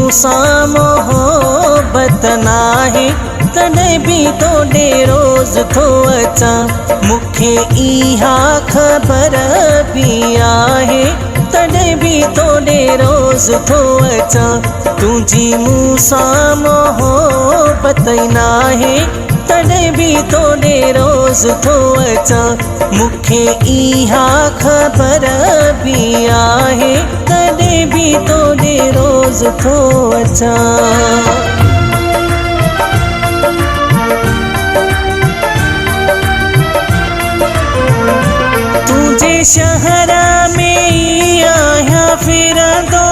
मूंसां मोहब्बत नाहे तॾहिं बि तोॾे रोज़ थो अचां। मूंखे इहा ख़बर बि आहे तॾहिं बि तोॾे रोज़ थो अचां। तुंहिंजी मूंसां मोहब्बत ई नाहे तॾहिं बि तोॾे रोज़ थो अचां। मूंखे इहा ख़बर बि आहे तॾहिं बि तोॾे रोज़ थो अचां। शहर में ई आहियां फिरंदो,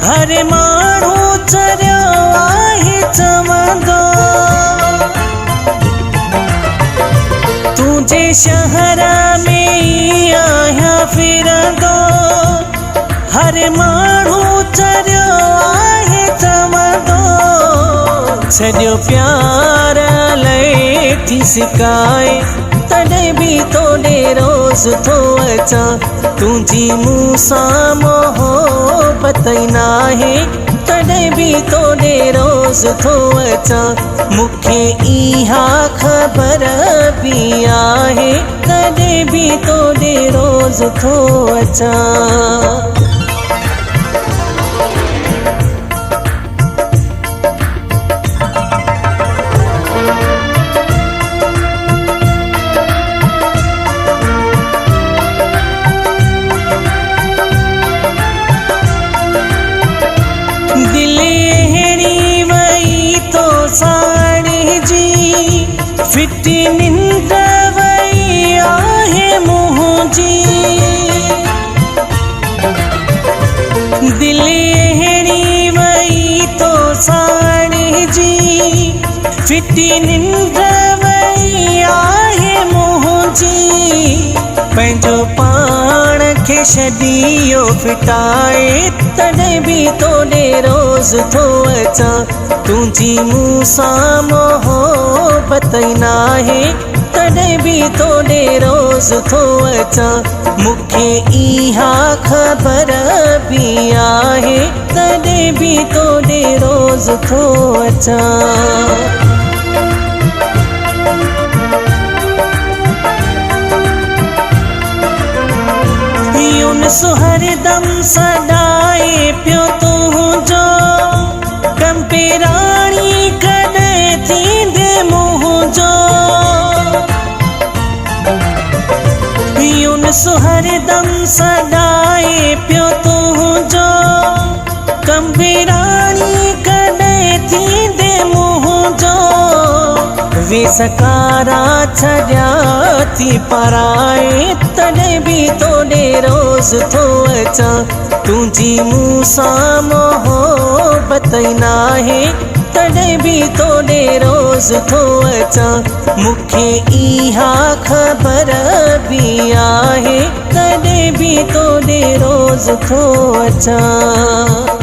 हर माण्हू चरियो आहे चवंदो। तुंहिंजे शहर में ई आहियां फिरंदो, हर माण्हू चरियो आहे चवंदो। सॼो प्यार लहे थी सिकाए तॾहिं बि तोॾे रोज़ थो अचां। तुंहिंजी मूंसां मोहब्बत ई नाहे तॾहिं बि तोॾे रोज़ थो अचां। मूंखे इहा ख़बर बि आहे तॾहिं बि तोॾे रोज़ थो अचां। फिटी निंड वई आहे मुंहिंजी, दिलि अहिड़ी वई तो साणी जी। फिटी निंड वई आहे मुंहिंजी, पंहिंजो पाण खे छॾियो फिटाए तॾहिं बि तोॾे रोज़ थो अचां। तुंहिंजी मूंसां मोहब्बत ई नाहे तॾहिं बि तोॾे रोज़ थो अचां। मूंखे इहा ख़बर बि आहे तॾहिं बि तोॾे रोज़ थो अचां। हरदम सॾाए पियो तुंहिंजो, कंपेराणी कॾहिं थींदे मुंहिंजो। हरदम सॾाए पियो तुंहिंजो, कंपेराणी कॾहिं थींदे मुंहिंजो। वे सकारा छॾिया थी पराए तॾहिं बि तोॾे रोज़ थो अचां। तुंहिंजी मूंसां मोहब्बत ई नाहे तॾहिं बि तोॾे रोज़ थो अचां। मूंखे इहा ख़बर बि आहे तॾहिं बि तोॾे रोज़ थो अचां।